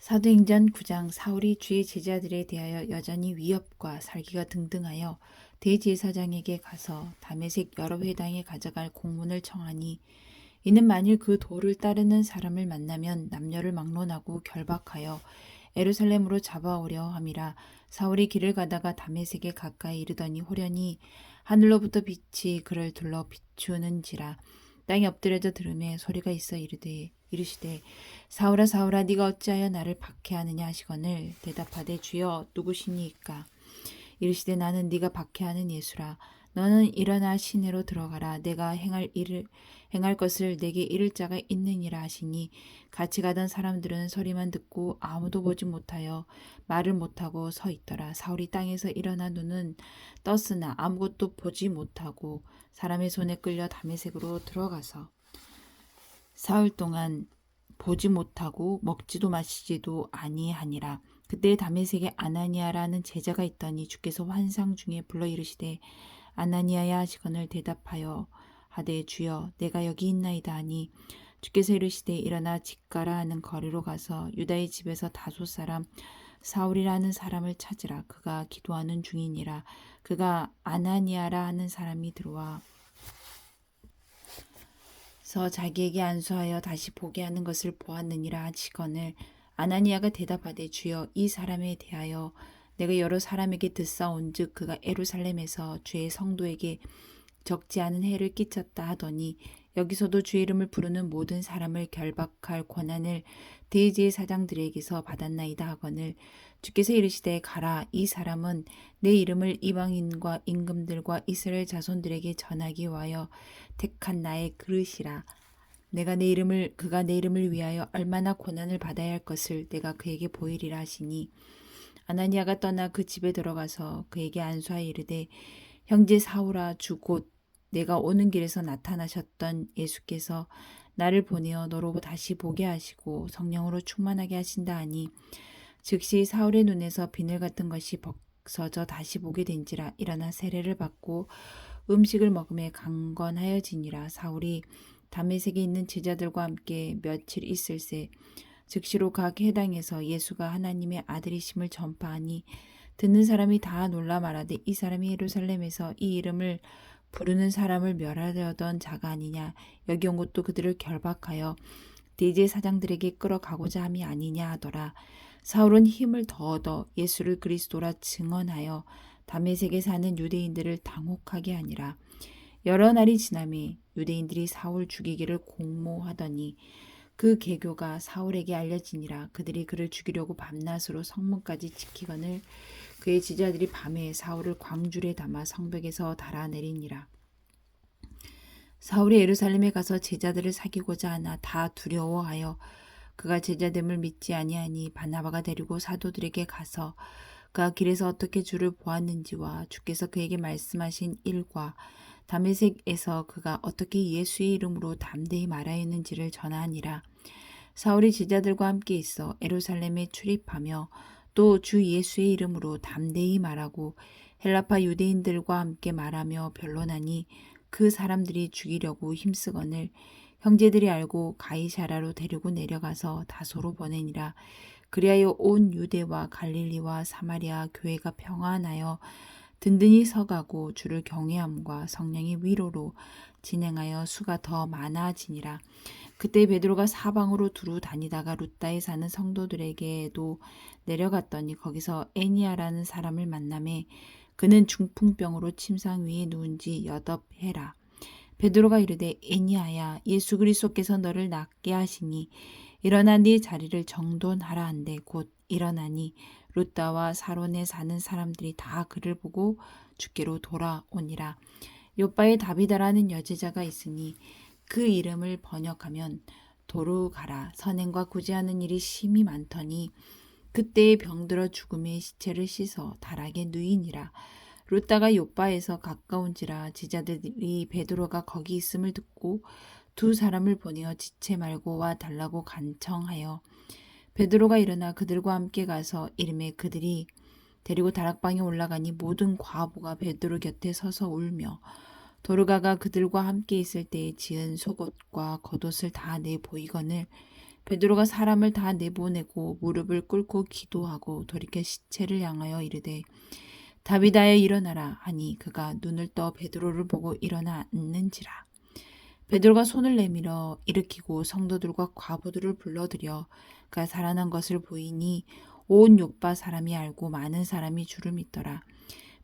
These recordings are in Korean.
사도행전 9장. 사울이 주의 제자들에 대하여 여전히 위협과 살기가 등등하여 대제사장에게 가서 다메섹 여러 회당에 가져갈 공문을 청하니, 이는 만일 그 도를 따르는 사람을 만나면 남녀를 막론하고 결박하여 예루살렘으로 잡아오려 함이라. 사울이 길을 가다가 다메섹에 가까이 이르더니 호련히 하늘로부터 빛이 그를 둘러 비추는지라. 땅에 엎드려져 들으매 소리가 있어 이르시되 사울아 사울아 네가 어찌하여 나를 박해하느냐 하시거늘, 대답하되 주여 누구시니까? 이르시되 나는 네가 박해하는 예수라. 너는 일어나 시내로 들어가라. 내가 행할 것을 내게 이를 자가 있느니라 하시니, 같이 가던 사람들은 소리만 듣고 아무도 보지 못하여 말을 못하고 서 있더라. 사울이 땅에서 일어나 눈은 떴으나 아무것도 보지 못하고 사람의 손에 끌려 다메섹으로 들어가서 사흘 동안 보지 못하고 먹지도 마시지도 아니하니라. 그때 다메섹에 아나니아라는 제자가 있더니 주께서 환상 중에 불러 이르시되 아나니아야 하시거늘, 대답하여 하되 주여 내가 여기 있나이다 하니, 주께서 이르시되 일어나 직가라 하는 거리로 가서 유다의 집에서 다소 사람 사울이라는 사람을 찾으라. 그가 기도하는 중이니라. 그가 아나니아라 하는 사람이 들어와 서 자기에게 안수하여 다시 보게 하는 것을 보았느니라 하시거늘, 아나니아가 대답하되 주여 이 사람에 대하여 내가 여러 사람에게 듣사온즉 그가 예루살렘에서 주의 성도에게 적지 않은 해를 끼쳤다 하더니, 여기서도 주의 이름을 부르는 모든 사람을 결박할 권한을 대제사장들에게서 받았나이다 하거늘, 주께서 이르시되 가라. 이 사람은 내 이름을 이방인과 임금들과 이스라엘 자손들에게 전하기 위하여 택한 나의 그릇이라. 그가 내 이름을 위하여 얼마나 고난을 받아야 할 것을 내가 그에게 보이리라 하시니, 아나니아가 떠나 그 집에 들어가서 그에게 안수하여 이르되 형제 사울아, 주 곧 내가 오는 길에서 나타나셨던 예수께서 나를 보내어 너로 다시 보게 하시고 성령으로 충만하게 하신다 하니, 즉시 사울의 눈에서 비늘 같은 것이 벗어져 다시 보게 된지라. 일어나 세례를 받고 음식을 먹음에 강건하여지니라. 사울이 다메섹에 있는 제자들과 함께 며칠 있을새 즉시로 각 회당에서 예수가 하나님의 아들이심을 전파하니, 듣는 사람이 다 놀라 말하되 이 사람이 예루살렘에서 이 이름을 부르는 사람을 멸하려던 자가 아니냐. 여기 온 것도 그들을 결박하여 대제사장들에게 끌어가고자 함이 아니냐 하더라. 사울은 힘을 더 얻어 예수를 그리스도라 증언하여 다메섹에 사는 유대인들을 당혹하게 하니라. 여러 날이 지나매 유대인들이 사울 죽이기를 공모하더니 그 계교가 사울에게 알려지니라. 그들이 그를 죽이려고 밤낮으로 성문까지 지키거늘, 그의 제자들이 밤에 사울을 광줄에 담아 성벽에서 달아내리니라. 사울이 예루살렘에 가서 제자들을 사귀고자 하나 다 두려워하여 그가 제자됨을 믿지 아니하니, 바나바가 데리고 사도들에게 가서 그가 길에서 어떻게 주를 보았는지와 주께서 그에게 말씀하신 일과 다메섹에서 그가 어떻게 예수의 이름으로 담대히 말하였는지를 전하니라. 사울이 제자들과 함께 있어 예루살렘에 출입하며 또 주 예수의 이름으로 담대히 말하고 헬라파 유대인들과 함께 말하며 변론하니, 그 사람들이 죽이려고 힘쓰거늘 형제들이 알고 가이사라로 데리고 내려가서 다소로 보내니라. 그리하여 온 유대와 갈릴리와 사마리아 교회가 평안하여 든든히 서가고 주를 경외함과 성령의 위로로 진행하여 수가 더 많아지니라. 그때 베드로가 사방으로 두루 다니다가 룻다에 사는 성도들에게도 내려갔더니 거기서 애니아라는 사람을 만나매, 그는 중풍병으로 침상 위에 누운 지 8해라. 베드로가 이르되 애니아야, 예수 그리스도께서 너를 낫게 하시니 일어나 네 자리를 정돈하라 한데 곧 일어나니, 룻다와 사론에 사는 사람들이 다 그를 보고 주께로 돌아오니라. 요바에 다비다라는 여제자가 있으니 그 이름을 번역하면 도루가라. 선행과 구제하는 일이 심히 많더니 그때에 병들어 죽음의 시체를 씻어 다락에 누이니라. 룻다가 요바에서 가까운지라 제자들이 베드로가 거기 있음을 듣고 2 사람을 보내어 지체 말고 와 달라고 간청하여 베드로가 일어나 그들과 함께 가서 이름에 그들이 데리고 다락방에 올라가니 모든 과부가 베드로 곁에 서서 울며, 도르가가 그들과 함께 있을 때에 지은 속옷과 겉옷을 다 내 보이거늘 베드로가 사람을 다 내보내고 무릎을 꿇고 기도하고 돌이켜 시체를 향하여 이르되 다윗아여 일어나라 하니 그가 눈을 떠 베드로를 보고 일어나 앉는지라. 베드로가 손을 내밀어 일으키고 성도들과 과부들을 불러들여 그가 살아난 것을 보이니 온 욥바 사람이 알고 많은 사람이 주를 믿더라.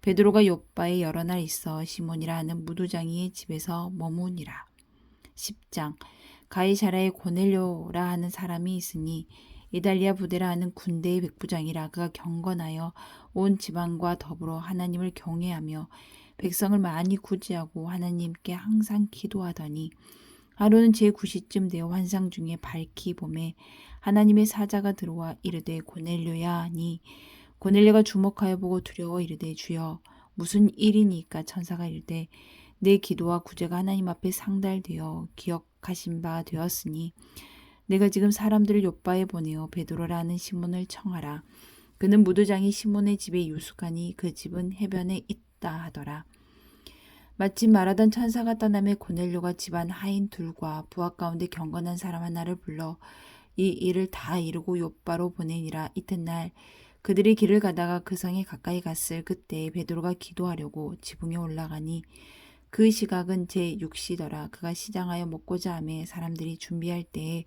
베드로가 욥바에 여러 날 있어 시몬이라 하는 무두장이의 집에서 머무니라. 10장 가이사라에 고넬료라 하는 사람이 있으니 이달리아 부대라 하는 군대의 백부장이라. 그가 경건하여 온 지방과 더불어 하나님을 경외하며 백성을 많이 구제하고 하나님께 항상 기도하더니 하루는 제9시쯤 되어 환상 중에 밝히 봄에 하나님의 사자가 들어와 이르되 고넬료야 하니 고넬료가 주목하여 보고 두려워 이르되 주여 무슨 일이니까. 천사가 이르되 내 기도와 구제가 하나님 앞에 상달되어 기억하신 바 되었으니 내가 지금 사람들을 욥바에 보내어 베드로라 하는 시몬을 청하라. 그는 무두장이 시몬의 집에 유숙하니 그 집은 해변에 있다 하더라. 마침 말하던 천사가 떠나매 고넬료가 집안 하인 둘과 부하 가운데 경건한 사람 하나를 불러 이 일을 다 이루고 욥바로 보내니라. 이튿날 그들이 길을 가다가 그 성에 가까이 갔을 그때 베드로가 기도하려고 지붕에 올라가니 그 시각은 제6시더라. 그가 시장하여 먹고자 하매 사람들이 준비할 때에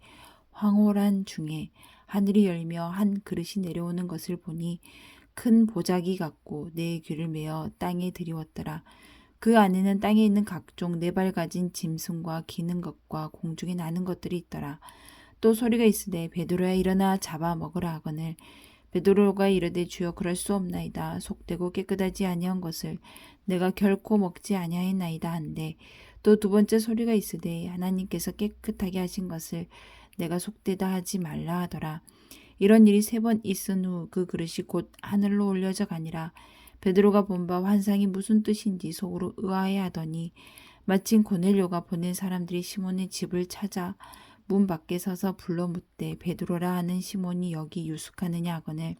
황홀한 중에 하늘이 열며 한 그릇이 내려오는 것을 보니 큰 보자기 같고 네 귀를 메어 땅에 들이웠더라. 그 안에는 땅에 있는 각종 네 발 가진 짐승과 기는 것과 공중에 나는 것들이 있더라. 또 소리가 있으되 베드로야 일어나 잡아 먹으라 하거늘 베드로가 이르되 주여 그럴 수 없나이다. 속되고 깨끗하지 아니한 것을 내가 결코 먹지 아니하였나이다 한데 또 두 번째 소리가 있으되 하나님께서 깨끗하게 하신 것을 내가 속되다 하지 말라 하더라. 이런 일이 3번 있은 후 그 그릇이 곧 하늘로 올려져 가니라. 베드로가 본 바 환상이 무슨 뜻인지 속으로 의아해하더니 마침 고넬료가 보낸 사람들이 시몬의 집을 찾아 문 밖에 서서 불러 묻되 베드로라 하는 시몬이 여기 유숙하느냐 하거늘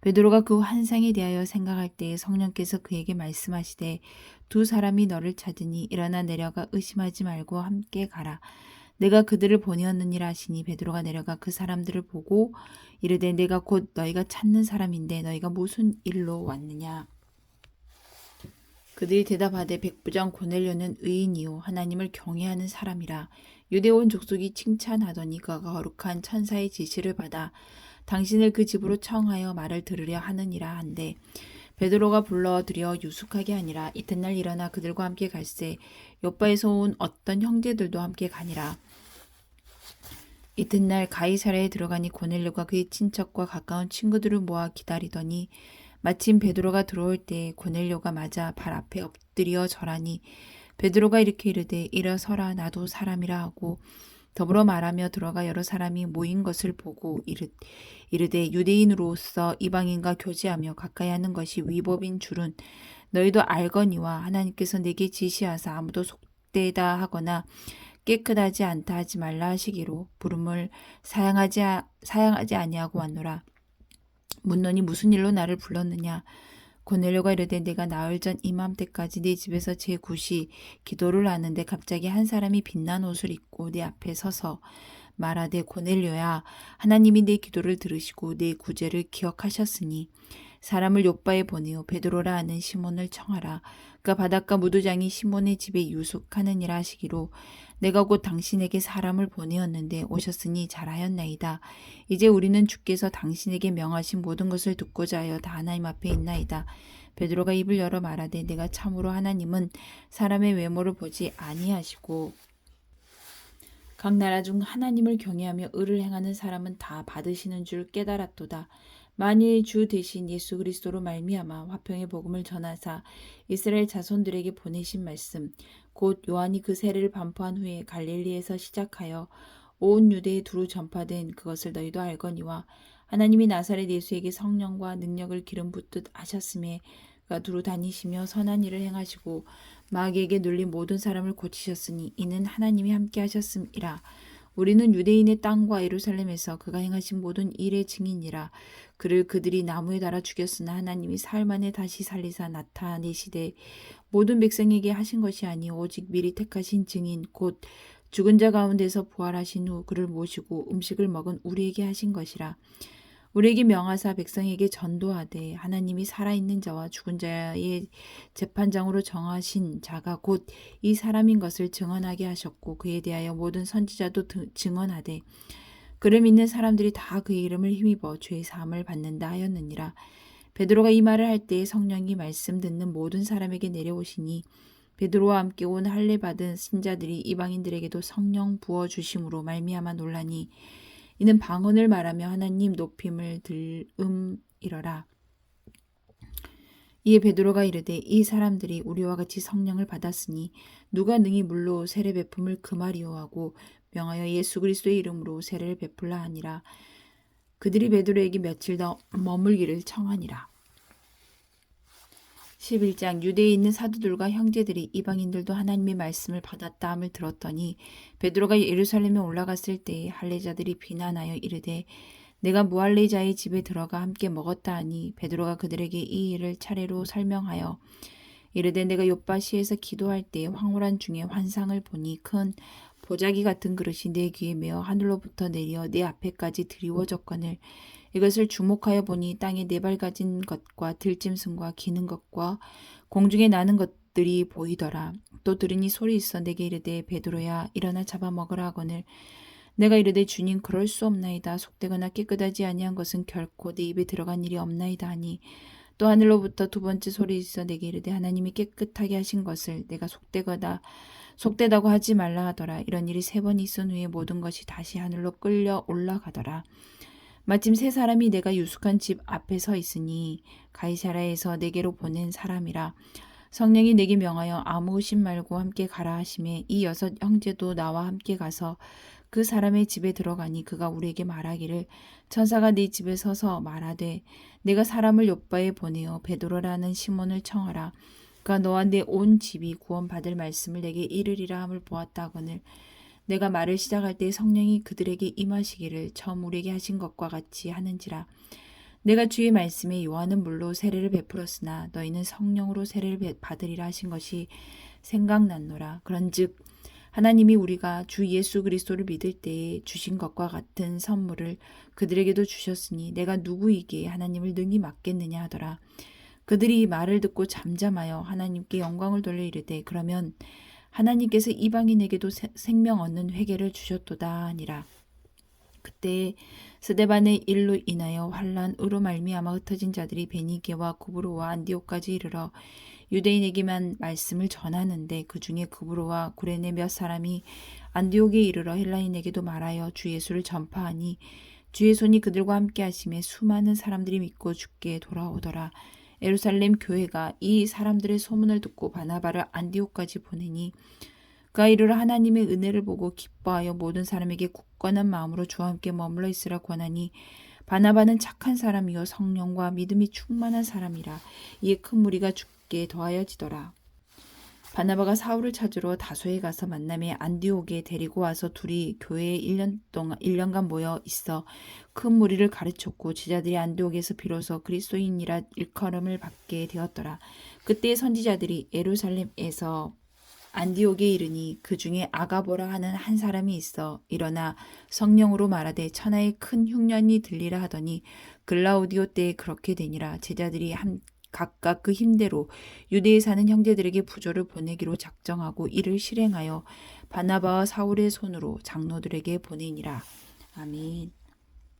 베드로가 그 환상에 대하여 생각할 때에 성령께서 그에게 말씀하시되 두 사람이 너를 찾으니 일어나 내려가 의심하지 말고 함께 가라. 내가 그들을 보내었느니라 하시니 베드로가 내려가 그 사람들을 보고 이르되 내가 곧 너희가 찾는 사람인데 너희가 무슨 일로 왔느냐. 그들이 대답하되 백부장 고넬료는 의인이요 하나님을 경외하는 사람이라. 유대 온 족속이 칭찬하더니 그가 거룩한 천사의 지시를 받아 당신을 그 집으로 청하여 말을 들으려 하느니라 한데 베드로가 불러들여 유숙하게 하니라. 이튿날 일어나 그들과 함께 갈새 욥바에서 온 어떤 형제들도 함께 가니라. 이튿날 가이사랴에 들어가니 고넬료가 그의 친척과 가까운 친구들을 모아 기다리더니 마침 베드로가 들어올 때 고넬료가 맞아 발 앞에 엎드려 절하니 베드로가 이렇게 이르되 일어서라 나도 사람이라 하고 더불어 말하며 들어가 여러 사람이 모인 것을 보고 이르되 유대인으로서 이방인과 교제하며 가까이 하는 것이 위법인 줄은 너희도 알거니와 하나님께서 내게 지시하사 아무도 속되다 하거나 깨끗하지 않다 하지 말라 하시기로 부름을 사양하지 아니하고 왔노라. 묻노니 무슨 일로 나를 불렀느냐. 고넬료가 이르되 내가 나흘 전 이맘때까지 네 집에서 제9시 기도를 하는데 갑자기 한 사람이 빛난 옷을 입고 네 앞에 서서 말하되 고넬료야 하나님이 내 기도를 들으시고 내 구제를 기억하셨으니 사람을 욥바에 보내어 베드로라 하는 시몬을 청하라. 그가 바닷가 무두장이 시몬의 집에 유숙하느니라 하시기로 내가 곧 당신에게 사람을 보내었는데 오셨으니 잘하였나이다. 이제 우리는 주께서 당신에게 명하신 모든 것을 듣고자 하여 다 하나님 앞에 있나이다. 베드로가 입을 열어 말하되 내가 참으로 하나님은 사람의 외모를 보지 아니하시고 각 나라 중 하나님을 경외하며 의를 행하는 사람은 다 받으시는 줄 깨달았도다. 만일 주 대신 예수 그리스도로 말미암아 화평의 복음을 전하사 이스라엘 자손들에게 보내신 말씀 곧 요한이 그 세례를 반포한 후에 갈릴리에서 시작하여 온 유대에 두루 전파된 그것을 너희도 알거니와 하나님이 나사렛 예수에게 성령과 능력을 기름 붓듯 하셨음에 그가 두루 다니시며 선한 일을 행하시고 마귀에게 눌린 모든 사람을 고치셨으니 이는 하나님이 함께 하셨음이라. 우리는 유대인의 땅과 예루살렘에서 그가 행하신 모든 일의 증인이라. 그를 그들이 나무에 달아 죽였으나 하나님이 사흘 만에 다시 살리사 나타내시되 모든 백성에게 하신 것이 아니 오직 미리 택하신 증인 곧 죽은 자 가운데서 부활하신 후 그를 모시고 음식을 먹은 우리에게 하신 것이라. 우리에게 명하사 백성에게 전도하되 하나님이 살아있는 자와 죽은 자의 재판장으로 정하신 자가 곧 이 사람인 것을 증언하게 하셨고 그에 대하여 모든 선지자도 증언하되 그를 믿는 사람들이 다 그의 이름을 힘입어 죄 사함을 받는다 하였느니라. 베드로가 이 말을 할 때에 성령이 말씀 듣는 모든 사람에게 내려오시니 베드로와 함께 온 할례 받은 신자들이 이방인들에게도 성령 부어 주심으로 말미암아 놀라니 이는 방언을 말하며 하나님 높임을 들음이러라. 이에 베드로가 이르되 이 사람들이 우리와 같이 성령을 받았으니 누가 능히 물로 세례 베품을 금하리요 하고 명하여 예수 그리스도의 이름으로 세례를 베풀라 하니라. 그들이 베드로에게 며칠 더 머물기를 청하니라. 11장 유대에 있는 사도들과 형제들이 이방인들도 하나님의 말씀을 받았다 함을 들었더니 베드로가 예루살렘에 올라갔을 때에 할례자들이 비난하여 이르되 내가 무할례자의 집에 들어가 함께 먹었다 하니 베드로가 그들에게 이 일을 차례로 설명하여 이르되 내가 요빠시에서 기도할 때에 황홀한 중에 환상을 보니 큰 보자기 같은 그릇이 내 귀에 메어 하늘로부터 내려 내 앞에까지 드리워졌거늘 이것을 주목하여 보니 땅에 네 발 가진 것과 들짐승과 기는 것과 공중에 나는 것들이 보이더라. 또 들으니 소리 있어 내게 이르되 베드로야 일어나 잡아먹으라 하거늘 내가 이르되 주님 그럴 수 없나이다. 속되거나 깨끗하지 아니한 것은 결코 내 입에 들어간 일이 없나이다 하니 또 하늘로부터 두 번째 소리 있어 내게 이르되 하나님이 깨끗하게 하신 것을 내가 속되다고 하지 말라 하더라. 이런 일이 3번 있은 후에 모든 것이 다시 하늘로 끌려 올라가더라. 마침 3사람이 내가 유숙한 집 앞에 서 있으니 가이사라에서 내게로 보낸 사람이라. 성령이 내게 명하여 아무 의심 말고 함께 가라 하시매 이 6 형제도 나와 함께 가서 그 사람의 집에 들어가니 그가 우리에게 말하기를 천사가 네 집에 서서 말하되 내가 사람을 요빠에 보내어 베드로라는 시몬을 청하라. 그가 너와 내 온 집이 구원받을 말씀을 내게 이르리라 함을 보았다 하거늘 내가 말을 시작할 때 성령이 그들에게 임하시기를 처음 우리에게 하신 것과 같이 하는지라. 내가 주의 말씀에 요한은 물로 세례를 베풀었으나 너희는 성령으로 세례를 받으리라 하신 것이 생각났노라. 그런즉 하나님이 우리가 주 예수 그리스도를 믿을 때에 주신 것과 같은 선물을 그들에게도 주셨으니 내가 누구에게 하나님을 능히 맡겠느냐 하더라. 그들이 말을 듣고 잠잠하여 하나님께 영광을 돌려 이르되 그러면 하나님께서 이방인에게도 생명 얻는 회개를 주셨도다 하니라. 그때 스데반의 일로 인하여 환난으로 말미암아 흩어진 자들이 베니게와 구브로와 안디옥까지 이르러 유대인에게만 말씀을 전하는데 그 중에 구브로와 구레네 몇 사람이 안디옥에 이르러 헬라인에게도 말하여 주 예수를 전파하니 주의 손이 그들과 함께 하심에 수많은 사람들이 믿고 주께 돌아오더라. 예루살렘 교회가 이 사람들의 소문을 듣고 바나바를 안디옥까지 보내니 그가 이르러 하나님의 은혜를 보고 기뻐하여 모든 사람에게 굳건한 마음으로 주와 함께 머물러 있으라 권하니 바나바는 착한 사람이요 성령과 믿음이 충만한 사람이라. 이에 큰 무리가 죽게 더하여지더라. 바나바가 사울을 찾으러 다소에 가서 만남에 안디옥에 데리고 와서 둘이 교회에 1년간 모여 있어 큰 무리를 가르쳤고 제자들이 안디옥에서 비로소 그리스도인이라 일컬음을 받게 되었더라. 그때 선지자들이 예루살렘에서 안디옥에 이르니 그 중에 아가보라 하는 한 사람이 있어 일어나 성령으로 말하되 천하에 큰 흉년이 들리라 하더니 글라우디오 때에 그렇게 되니라. 제자들이 각각 그 힘대로 유대에 사는 형제들에게 부조를 보내기로 작정하고 이를 실행하여 바나바와 사울의 손으로 장로들에게 보내니라. 아멘.